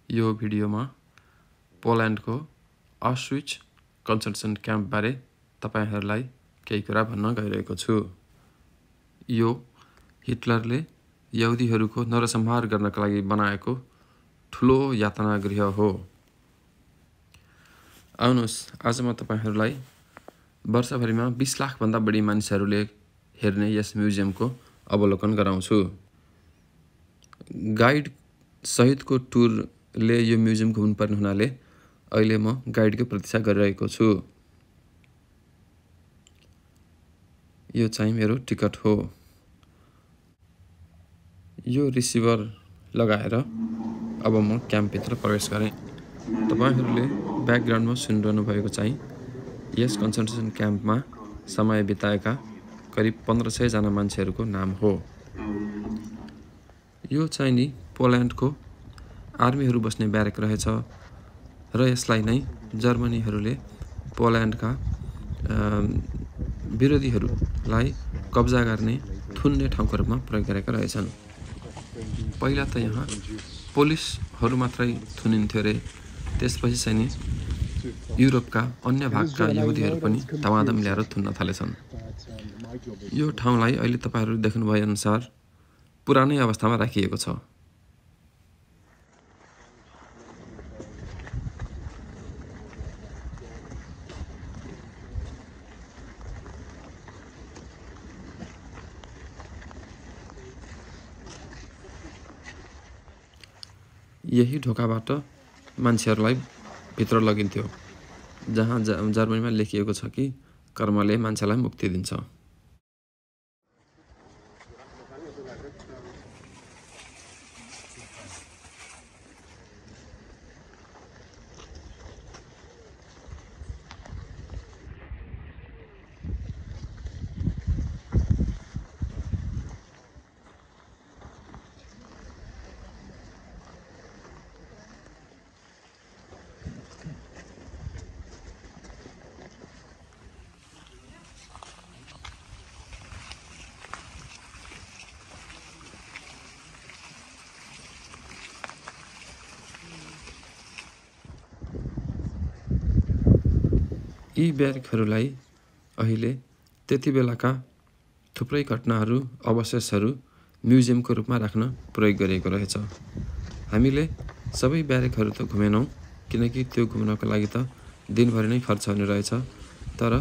यो भिडियोमा पोल्यान्डको अस्विच concentration camp बारे तपाईहरुलाई केही कुरा भन्न गइरहेको छु। यो हिटलरले यहुदीहरूको नरसंहार गर्नका लागि बनाएको ठूलो यातना गृह हो। आउनुहोस् आज म तपाईहरुलाई वर्षभरिमा 20 लाख भन्दा बढी मानिसहरूले हेर्ने यस म्युजियमको अवलोकन गराउँछु। गाइड सहितको टुरले यो म्युजियम घुम्नुपर्ने हुनाले अहिले म गाइडको प्रतीक्षा गरिरहेको छु। यो चाहिँ मेरो टिकट हो। यो रिसिभर लगाएर अब म क्याम्पभित्र प्रवेश गरेँ। तपाईहरुले ब्याकग्राउन्डमा सुनिरहनु भएको चाहिँ यस कन्सन्ट्रेसन क्याम्पमा समय बिताएका करिब 1500 जना मान्छेहरूको नाम हो। यो चाहिँ नि पोल्यान्डको आर्मीहरू बस्ने ब्यारेक रहेछ र यसलाई नै जर्मनीहरूले पोल्यान्डका विरोधीहरूलाई कब्जा गर्ने थुन्ने ठाउँको रूपमा प्रयोग गरेका रहेछन्। पहिला त यहाँ पुलिसहरू मात्रै थुनिन्थ्यो रे, त्यसपछि चाहिँ नि युरोपका अन्य भागका यहुदीहरू पनि धमाधम ल्याएर थुन्न थालेछन्। यो ठाउँलाई अहिले तपाईहरुले देख्नु भए अनुसार पुरानै अवस्थामा राखिएको छ। यही ढोकाबाट मान्छेहरूलाई भित्र लगिन्थ्यो, जहाँ जर्मनीमा लेखिएको छ कि कर्मले मान्छेलाई मुक्ति दिन्छ। यी ब्यारेकहरूलाई अहिले त्यति बेलाका थुप्रै घटनाहरू अवशेषहरू म्युजियमको रूपमा राख्न प्रयोग गरिएको रहेछ। हामीले सबै ब्यारेकहरू त घुमेनौं, किनकि त्यो घुम्नको लागि त दिनभरि नै खर्च हुने रहेछ, तर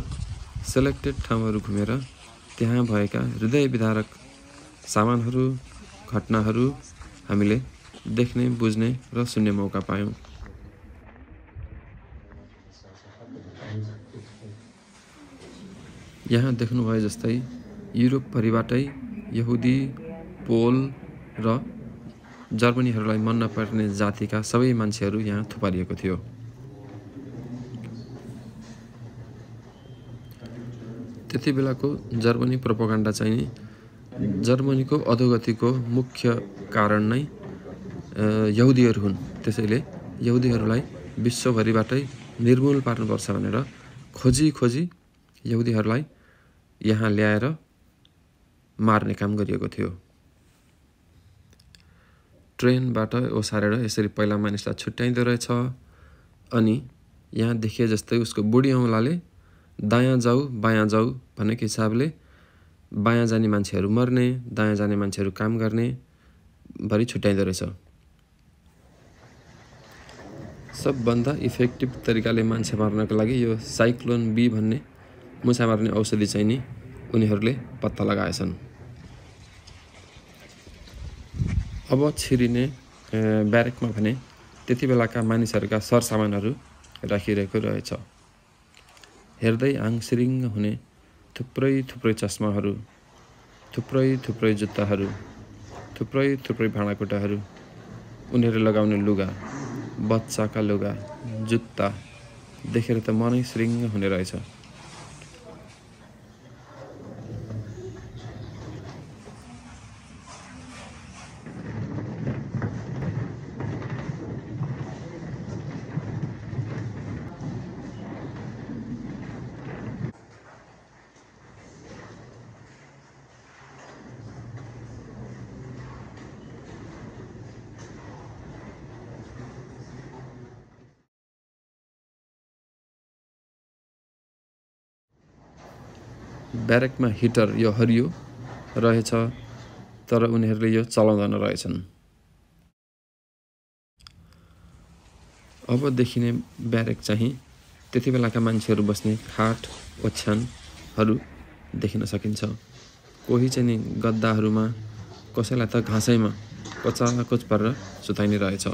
सेलेक्टेड ठाउँहरू घुमेर त्यहाँ भएका हृदय विदारक सामानहरू घटनाहरू हामीले देख्ने बुझ्ने र सुन्ने मौका पायौं। यहाँ देख्नुभए जस्तै युरोपभरिबाटै यहुदी, पोल र जर्मनीहरूलाई मन नपर्ने जातिका सबै मान्छेहरू यहाँ थुपारिएको थियो। त्यति बेलाको जर्मनी प्रोपोगन्डा चाहिँ जर्मनीको अधोगतिको मुख्य कारण नै यहुदीहरू हुन्, त्यसैले यहुदीहरूलाई विश्वभरिबाटै निर्मूल पार्नुपर्छ भनेर खोजी यहुदीहरूलाई यहाँ ल्याएर मार्ने काम गरिएको थियो। ट्रेनबाट ओसारेर यसरी पहिला मानिसलाई छुट्याइँदो रहेछ, अनि यहाँ देखिए जस्तै उसको बुढी औँलाले दायाँ जाऊ बायाँ जाऊ भनेको हिसाबले बायाँ जाने मान्छेहरू मर्ने, दायाँ जाने मान्छेहरू काम गर्ने भरि छुट्याइँदो रहेछ। सबभन्दा इफेक्टिभ तरिकाले मान्छे मार्नको लागि यो साइक्लोन बी भन्ने मुसा मार्ने औषधि चाहिँ नि उनीहरूले पत्ता लगाएछन्। अब छिरिने ब्यारेकमा भने त्यति बेलाका मानिसहरूका सरसामानहरू राखिरहेको रहेछ। हेर्दै आङसिरिङ हुने थुप्रै चस्माहरू, थुप्रै जुत्ताहरू, थुप्रै भाँडाकुटाहरू, उनीहरूले लगाउने लुगा, बच्चाका लुगा, जुत्ता देखेर त मनै सिरिङ हुने रहेछ। ब्यारेकमा हिटर यो हरियो रहेछ, तर उनीहरूले यो चलाउँदैन रहेछन्। अब देखिने ब्यारेक चाहिँ त्यति बेलाका मान्छेहरू बस्ने खाट ओछ्यानहरू देखिन सकिन्छ। कोही चाहिँ नि गद्दाहरूमा, कसैलाई त घाँसैमा कचाकोच पारेर सुताइने रहेछ।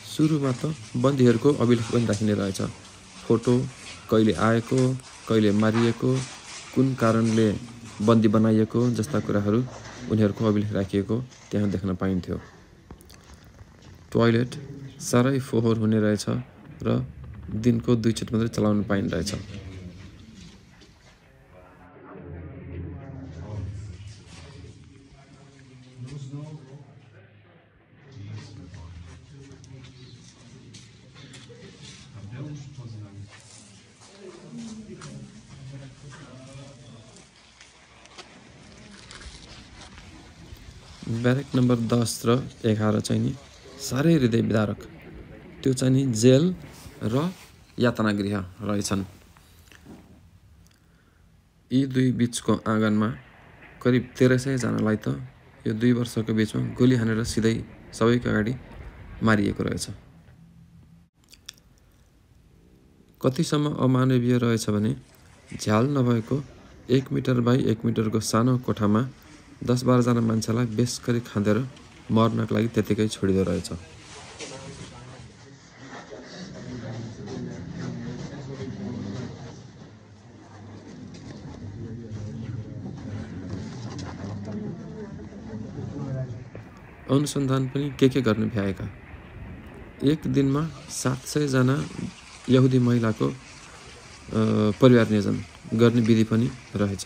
सुरुमा त बन्दीहरूको अभिलेख पनि राखिने रहेछ। फोटो, कहिले आएको, कहिले मारिएको, कुन कारणले बन्दी बनाइएको जस्ता कुराहरू उनीहरूको अभिलेख राखिएको त्यहाँ देख्न पाइन्थ्यो। टोयलेट साह्रै फोहोर हुने रहेछ र दिनको 2 चोटि मात्रै चलाउन पाइने रहेछ। ब्यारेक नम्बर 10 र 11 चाहिँ नि साह्रै हृदय विदारक। त्यो चाहिँ नि जेल र यातना गृह रहेछन्। यी दुई बिचको आँगनमा करिब 1300 जनालाई त यो 2 वर्षको बिचमा गोली हानेर सिधै सबैको अगाडि मारिएको रहेछ। कतिसम्म अमानवीय रहेछ भने झ्याल नभएको 1 मिटर बाई 1 मिटरको सानो कोठामा 10-12 जना मान्छेलाई बेसकरी खाँदेर मर्नको लागि त्यतिकै छोडिदो रहेछ। अनुसन्धान पनि के गर्ने भ्याएका। एक दिनमा 700 जना यहुदी महिलाको परिवार नियोजन गर्ने विधि पनि रहेछ।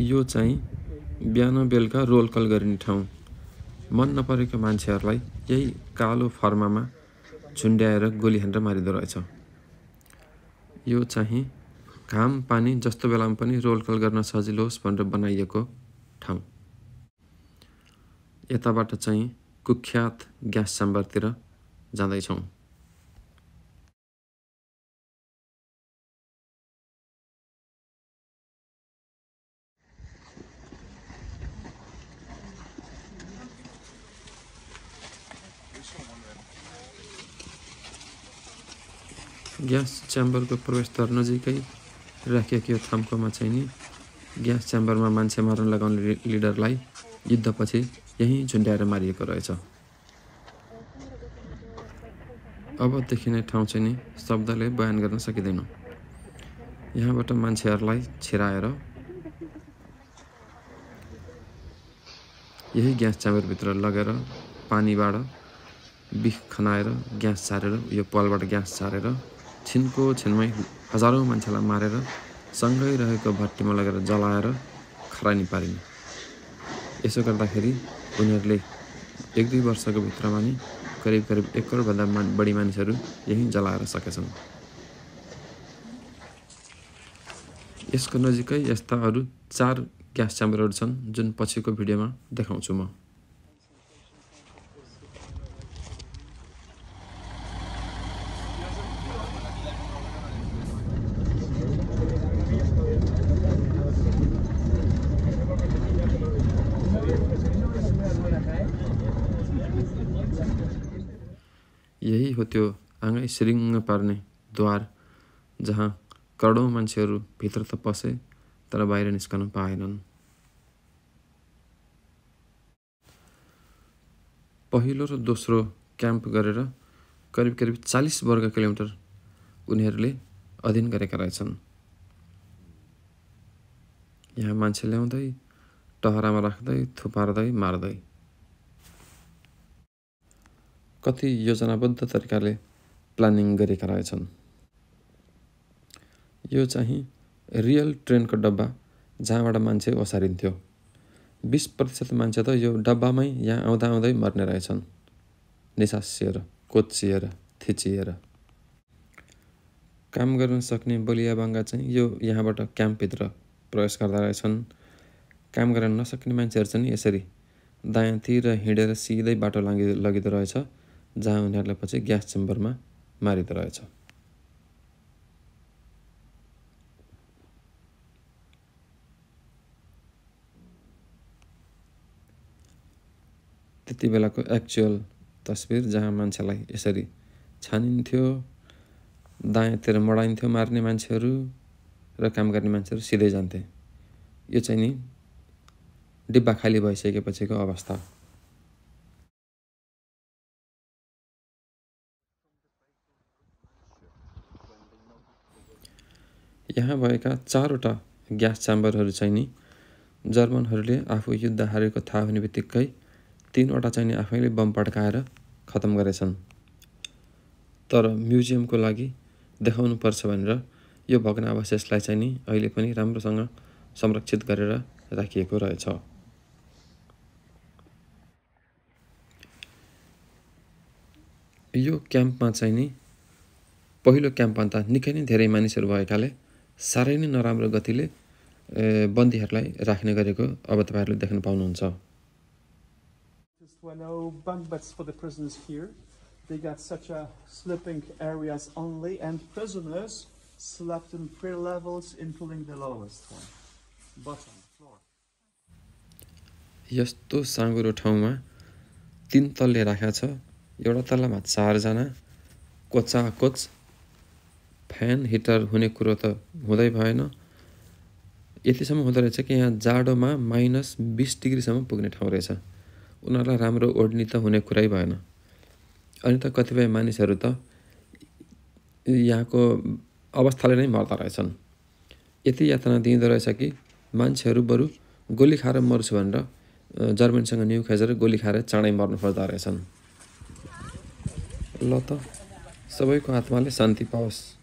यो चाहिँ बिहान बेलुका रोल कल गरिने ठाउँ। मन नपरेको मान्छेहरूलाई यही कालो फर्मामा झुन्ड्याएर गोली हानेर मारिदो रहेछ। यो चाहिँ घाम पानी जस्तो बेलामा पनि रोल कल गर्न सजिलो होस् भनेर बनाइएको ठाउँ। यताबाट चाहिँ कुख्यात ग्यास च्याम्बरतिर जाँदैछौँ। ग्यास च्याम्बरको प्रवेशद्वार नजिकै राखिएको यो थाम्कोमा चाहिँ नि ग्यास च्याम्बरमा मान्छे मार्न लगाउने लिडरलाई युद्धपछि यहीँ झुन्ड्याएर मारिएको रहेछ। अब देखिने ठाउँ चाहिँ नि शब्दले बयान गर्न सकिँदैन। यहाँबाट मान्छेहरूलाई छिराएर यही ग्यास च्याम्बरभित्र लगेर पानीबाट बिख खनाएर ग्यास छारेर यो पलबाट ग्यास छारेर छिनको छिनमै हजारौँ मान्छेलाई मारेर सँगै रहेको भट्टीमा लगेर जलाएर खरानी पारिने। यसो गर्दाखेरि उनीहरूले 1-2 वर्षको भित्रमा नि करिब 1 करोडभन्दा बढी मानिसहरू यहीँ जलाएर सकेछन्। यसको नजिकै यस्ता अरू 4 ग्यास च्याम्बरहरू छन् जुन पछिको भिडियोमा देखाउँछु म। यही हो त्यो आँगै सिरिङ्ग पार्ने द्वार जहाँ करोडौँ मान्छेहरू भित्र त पसे तर बाहिर निस्कन पाएनन्। पहिलो र दोस्रो क्याम्प गरेर करिब 40 वर्ग किलोमिटर उनीहरूले अधीन गरेका रहेछन्। यहाँ मान्छे ल्याउँदै टहरामा राख्दै थुपार्दै मार्दै कति योजनाबद्ध तरिकाले प्लानिङ गरेका रहेछन्। यो चाहिँ रियल ट्रेनको डब्बा जहाँबाट मान्छे ओसारिन्थ्यो। 20% मान्छे त यो डब्बामै यहाँ आउँदा मर्ने रहेछन् निसासिएर कोचिएर। थिचिएर। काम गर्न सक्ने बलिया बाङ्गा चाहिँ यो यहाँबाट क्याम्पभित्र प्रवेश गर्दा रहेछन्। काम गर्न नसक्ने मान्छेहरू चाहिँ यसरी दायाँतिर हिँडेर सिधै बाटो लगिदो रहेछ, जहाँ उनीहरूलाई पछि ग्यास चेम्बरमा मारिदो रहेछ। त्यति बेलाको एक्चुअल तस्बिर जहाँ मान्छेलाई यसरी छानिन्थ्यो, दायाँतिर मडाइन्थ्यो मार्ने मान्छेहरू र काम गर्ने मान्छेहरू सिधै जान्थे। यो चाहिँ नि डिब्बा खाली भइसकेपछिको अवस्था। यहाँ भएका 4वटा ग्यास च्याम्बरहरू चाहिँ नि जर्मनहरूले आफू युद्ध हारेको थाहा हुने बित्तिकै 3वटा चाहिँ नि आफैले बम पड्काएर खतम गरेछन्। तर म्युजियमको लागि देखाउनु पर्छ भनेर यो भग्नावशेषलाई चाहिँ नि अहिले पनि राम्रोसँग संरक्षित गरेर राखिएको रहेछ। यो क्याम्पमा चाहिँ नि पहिलो क्याम्पभन्दा निकै नै धेरै मानिसहरू भएकाले साह्रै नै नराम्रो गतिले बन्दीहरूलाई राख्ने गरेको अब तपाईहरुले देख्न पाउनुहुन्छ। Bunk beds for the prisoners here. They got such a sleeping areas only, and prisoners slept in 3 levels, including the lowest one, bottom floor. यस्तो साँगुरो ठाउँमा 3 तल्ले राखेको छ। एउटा तल्लामा 4 जना, कोचाकोच फ्यान हिटर हुने कुरो त हुँदै भएन। यतिसम्म हुँदो रहेछ कि यहाँ जाडोमा -20 डिग्रीसम्म पुग्ने ठाउँ रहेछ। उनीहरूलाई राम्रो ओढ्नी त हुने कुरै भएन। अनि त कतिपय मानिसहरू त यहाँको अवस्थाले नै मर्दा रहेछन्। यति यातना दिँदो रहेछ कि मान्छेहरू बरु गोली खाएर मर्छु भनेर जर्मनीसँग न्यु खेजेर गोली खाएर चाँडै मर्नु खोज्दा रहेछन्। ल त सबैको आत्माले शान्ति पाओस्।